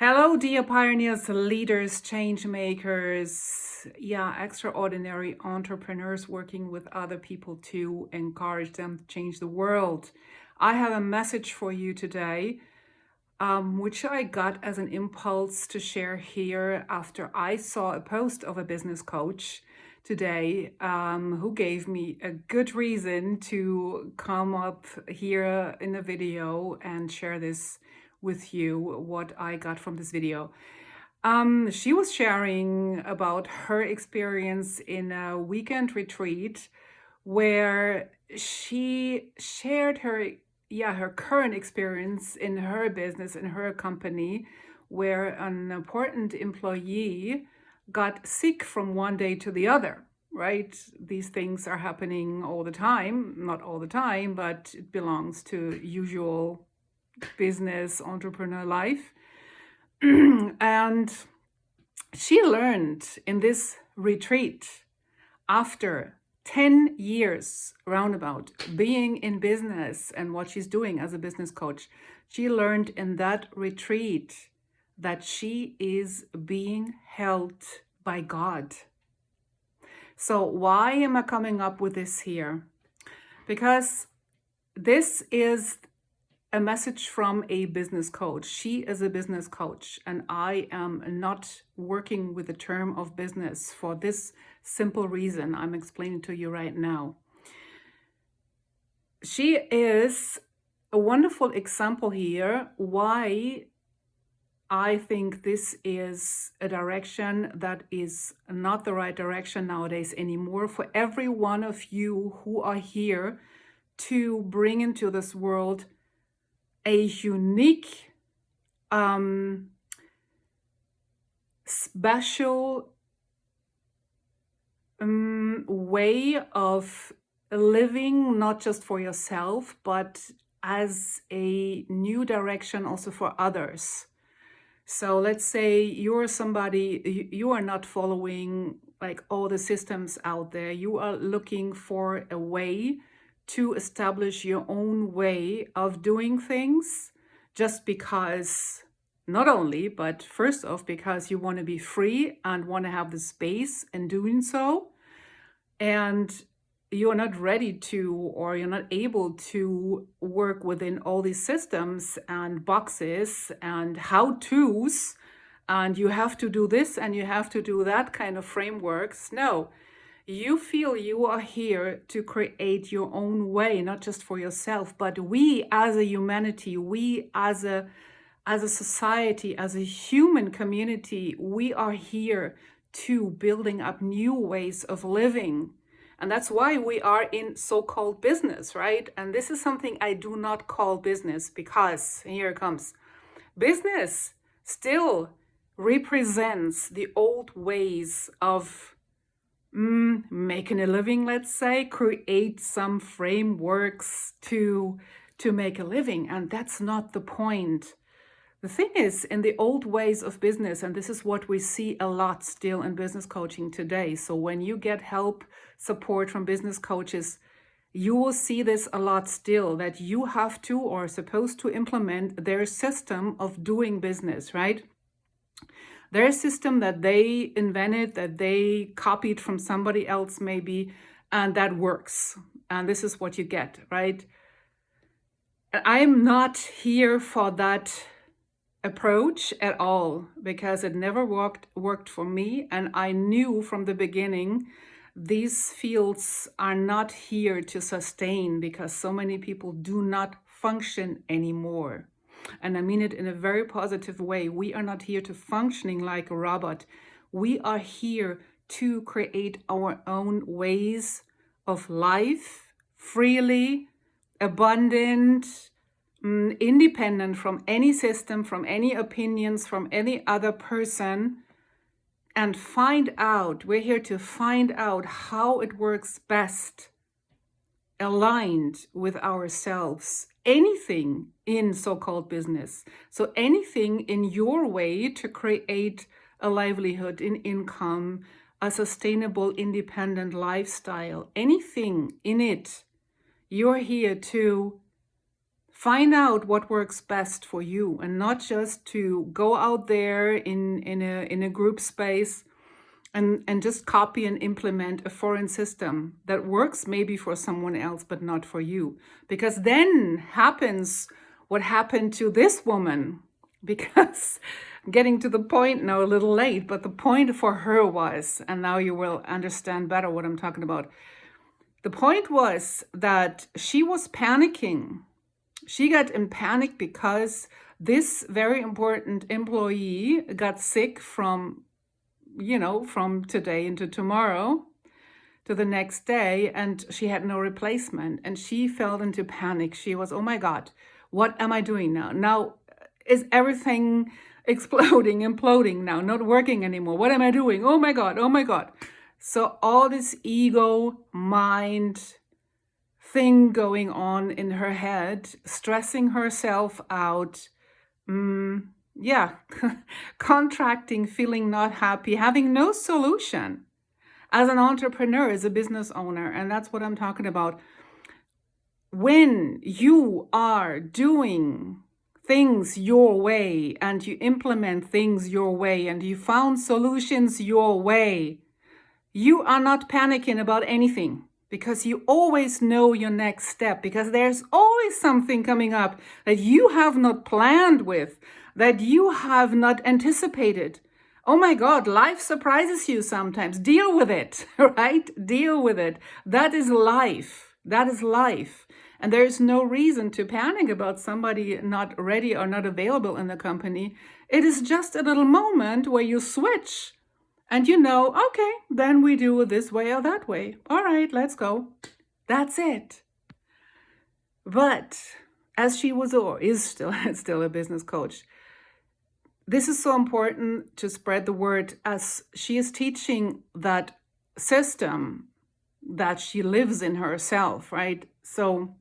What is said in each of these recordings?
Hello, dear pioneers, leaders, change makers, extraordinary entrepreneurs working with other people to encourage them to change the world. I have a message for you today, which I got as an impulse to share here after I saw a post of a business coach today who gave me a good reason to come up here in a video and share this with you, what I got from this video. She was sharing about her experience in a weekend retreat where she shared her current experience in her business, in her company, where an important employee got sick from one day to the other, right? These things are happening all the time, not all the time, but it belongs to usual business entrepreneur life. And she learned in this retreat, after 10 years roundabout being in business and what she's doing as a business coach, she learned in that retreat that she is being held by God. So why am I coming up with this here? Because this is a message from a business coach. She is a business coach, and I am not working with the term of business for this simple reason I'm explaining to you right now. She is a wonderful example here why I think this is a direction that is not the right direction nowadays anymore for every one of you who are here to bring into this world a unique, special way of living, not just for yourself, but as a new direction also for others. So let's say you're somebody, you are not following like all the systems out there. You are looking for a way to establish your own way of doing things, just because, not only, but first off, because you want to be free and want to have the space in doing so, and you're not ready to, or you're not able to work within all these systems and boxes and how-tos, and you have to do this and you have to do that kind of frameworks. No. You feel you are here to create your own way, not just for yourself, but we as a humanity, we as a society, as a human community, we are here to building up new ways of living. And that's why we are in so-called business, right? And this is something I do not call business, because here it comes. Business still represents the old ways of making a living, let's say, create some frameworks to make a living. And that's not the point. The thing is, in the old ways of business, and this is what we see a lot still in business coaching today. So when you get help, support from business coaches, you will see this a lot still, that you have to or are supposed to implement their system of doing business, right? Their system that they invented, that they copied from somebody else maybe, and that works. And this is what you get, right? I'm not here for that approach at all, because it never worked for me. And I knew from the beginning, these fields are not here to sustain, because so many people do not function anymore. And I mean it in a very positive way. We are not here to functioning like a robot. We are here to create our own ways of life, freely, abundant, independent from any system, from any opinions, from any other person, and find out, we're here to find out how it works best, aligned with ourselves. Anything in so-called business. So anything in your way to create a livelihood, an income, a sustainable, independent lifestyle, anything in it, you're here to Find out what works best for you, and not just to go out there in a group space and just copy and implement a foreign system that works maybe for someone else but not for you. Because then happens what happened to this woman. Because I'm getting to the point now a little late, but the point for her was, and now you will understand better what I'm talking about. The point was that she was panicking. She got in panic because this very important employee got sick from today into tomorrow to the next day, and she had no replacement, and she fell into panic. She was, oh my God, what am I doing now? Now is everything exploding, imploding now, not working anymore? What am I doing? Oh my God, oh my God. So all this ego mind thing going on in her head, stressing herself out, contracting, feeling not happy, having no solution as an entrepreneur, as a business owner. And that's what I'm talking about. When you are doing things your way and you implement things your way and you found solutions your way, you are not panicking about anything, because you always know your next step, because there's always something coming up that you have not planned with, that you have not anticipated. Oh my God, life surprises you sometimes. Deal with it, right? Deal with it. That is life. That is life. And there is no reason to panic about somebody not ready or not available in the company. It is just a little moment where you switch and okay, then we do it this way or that way. All right, let's go. That's it. But as she was or is still a business coach, this is so important to spread the word, as she is teaching that system that she lives in herself, right? So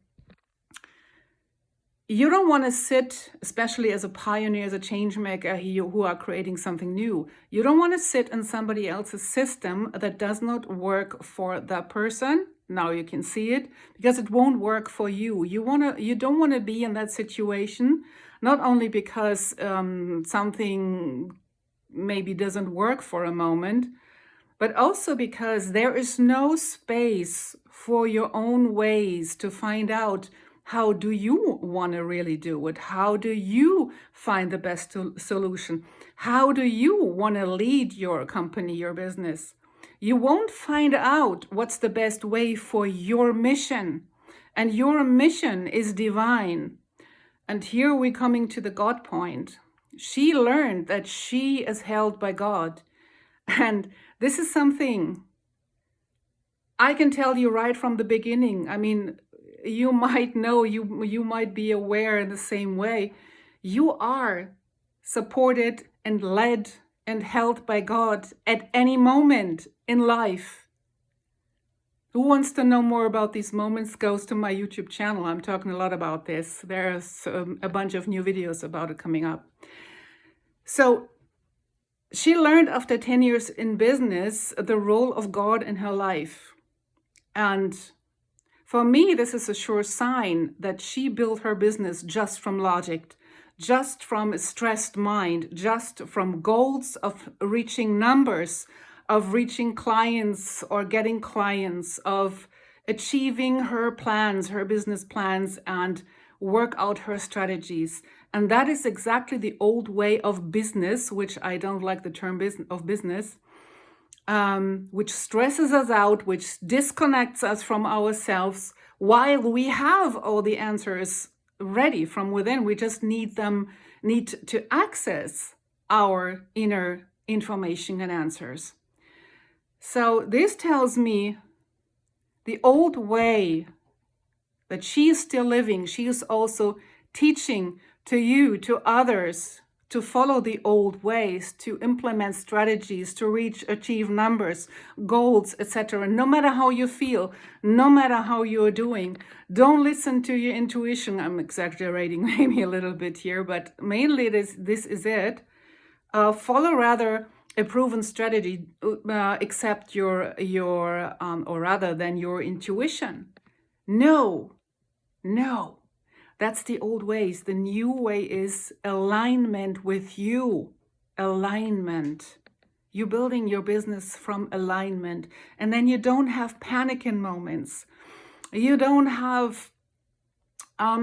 you don't want to sit, especially as a pioneer, as a change maker who are creating something new. You don't want to sit in somebody else's system that does not work for that person. Now you can see it, because it won't work for you. You don't want to be in that situation, not only because something maybe doesn't work for a moment, but also because there is no space for your own ways to find out, how do you want to really do it? How do you find the best solution? How do you want to lead your company, your business? You won't find out what's the best way for your mission. And your mission is divine. And here we're coming to the God point. She learned that she is held by God. And this is something I can tell you right from the beginning. I mean, you might know, you might be aware in the same way. You are supported and led and held by God at any moment in life. Who wants to know more about these moments goes to my YouTube channel. I'm talking a lot about this. There's a bunch of new videos about it coming up. So she learned after 10 years in business the role of God in her life. And for me, this is a sure sign that she built her business just from logic, just from a stressed mind, just from goals of reaching numbers, of reaching clients or getting clients, of achieving her plans, her business plans, and work out her strategies. And that is exactly the old way of business, which I don't like the term business, which stresses us out, which disconnects us from ourselves, while we have all the answers ready from within. We just need to access our inner information and answers. So this tells me the old way that she is still living, she is also teaching to you, to others, to follow the old ways, to implement strategies, to achieve numbers, goals, etc. No matter how you feel, no matter how you're doing, don't listen to your intuition. I'm exaggerating maybe a little bit here, but mainly this is it. Follow rather a proven strategy, except your or rather than your intuition. No. That's the old ways. The new way is alignment with you. Alignment. You're building your business from alignment. And then you don't have panic in moments. You don't have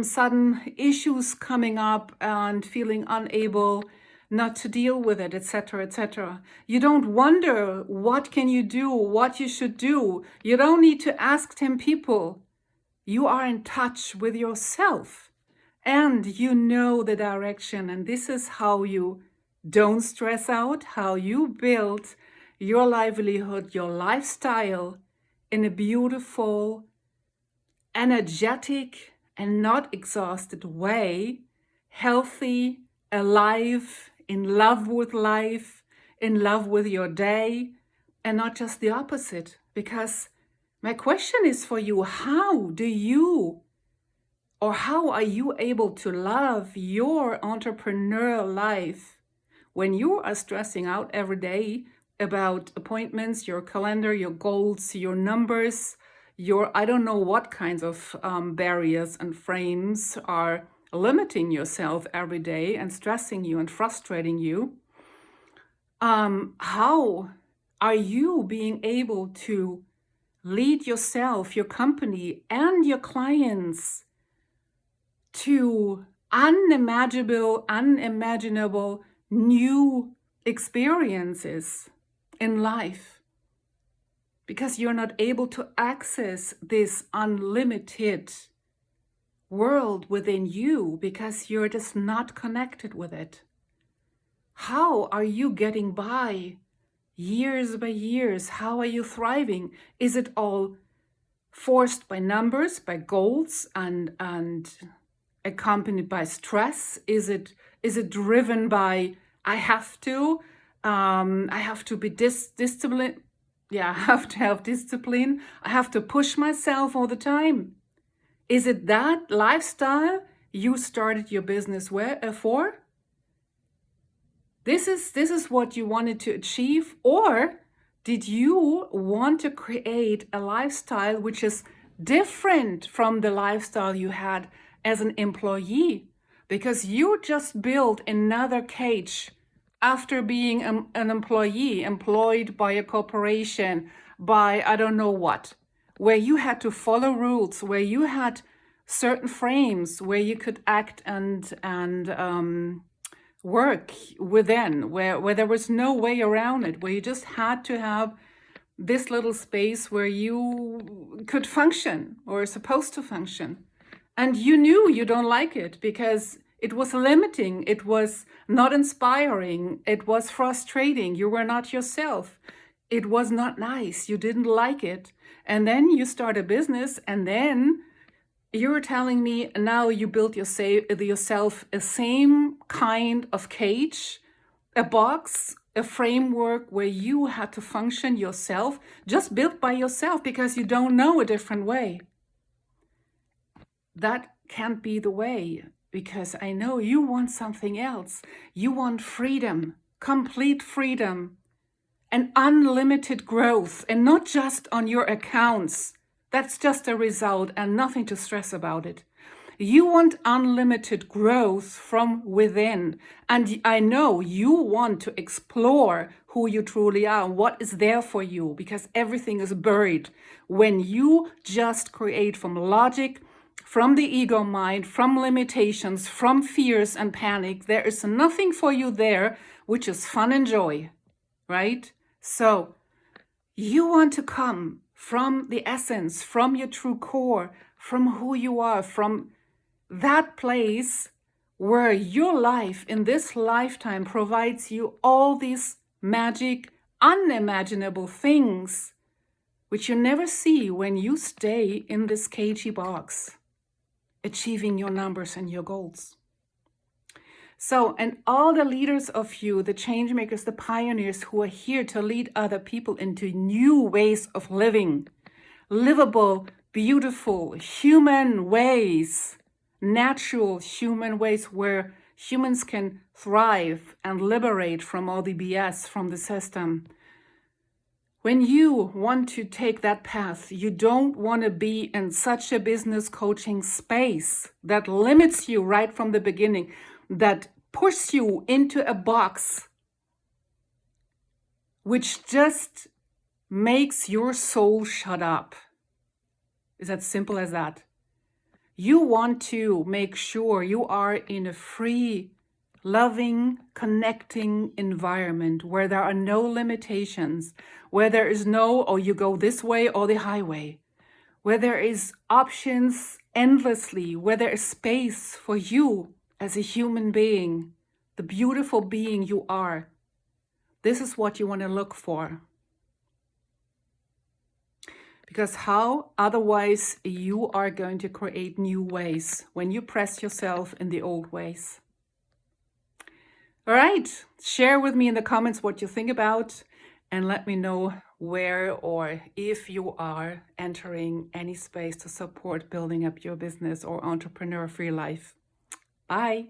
sudden issues coming up and feeling unable not to deal with it, etc., etc. You don't wonder what can you do, what you should do. You don't need to ask 10 people. You are in touch with yourself and you know the direction. And this is how you don't stress out, how you build your livelihood, your lifestyle in a beautiful, energetic, and not exhausted way, healthy, alive, in love with life, in love with your day, and not just the opposite. Because my question is for you, how are you able to love your entrepreneurial life when you are stressing out every day about appointments, your calendar, your goals, your numbers, I don't know what kinds of barriers and frames are limiting yourself every day and stressing you and frustrating you? How are you being able to lead yourself, your company, and your clients to unimaginable new experiences in life? Because you're not able to access this unlimited world within you because you're just not connected with it. How are you getting by years by years? How are you thriving? Is it all forced by numbers, by goals, and accompanied by stress? Is it driven by I have to be disciplined? Yeah, I have to have discipline. I have to push myself all the time. Is it that lifestyle you started your business for? This is what you wanted to achieve? Or did you want to create a lifestyle which is different from the lifestyle you had as an employee? Because you just built another cage after being an employee, employed by a corporation, by I don't know what, where you had to follow rules, where you had certain frames where you could act and work within, where there was no way around it, where you just had to have this little space where you could function or supposed to function. And you knew you don't like it because it was limiting, it was not inspiring, it was frustrating, you were not yourself, it was not nice, you didn't like it. And then you start a business and then you're telling me now you built yourself a same kind of cage, a box, a framework where you had to function yourself, just built by yourself because you don't know a different way. That can't be the way, because I know you want something else. You want freedom, complete freedom, and unlimited growth, and not just on your accounts. That's just a result and nothing to stress about it. You want unlimited growth from within. And I know you want to explore who you truly are, what is there for you, because everything is buried when you just create from logic, from the ego mind, from limitations, from fears and panic. There is nothing for you there, which is fun and joy, right? So you want to come from the essence, from your true core, from who you are, from that place where your life in this lifetime provides you all these magic, unimaginable things, which you never see when you stay in this cagey box, achieving your numbers and your goals. So, and all the leaders of you, the change makers, the pioneers who are here to lead other people into new ways of living, livable, beautiful, human ways, natural human ways where humans can thrive and liberate from all the BS from the system. When you want to take that path, you don't want to be in such a business coaching space that limits you right from the beginning, that pushes you into a box, which just makes your soul shut up. It's as simple as that. You want to make sure you are in a free, loving, connecting environment where there are no limitations, where there is no, oh, you go this way or the highway, where there is options endlessly, where there is space for you as a human being, the beautiful being you are. This is what you want to look for. Because how otherwise you are going to create new ways when you press yourself in the old ways. All right, share with me in the comments what you think about, and let me know where or if you are entering any space to support building up your business or entrepreneur free life. Bye.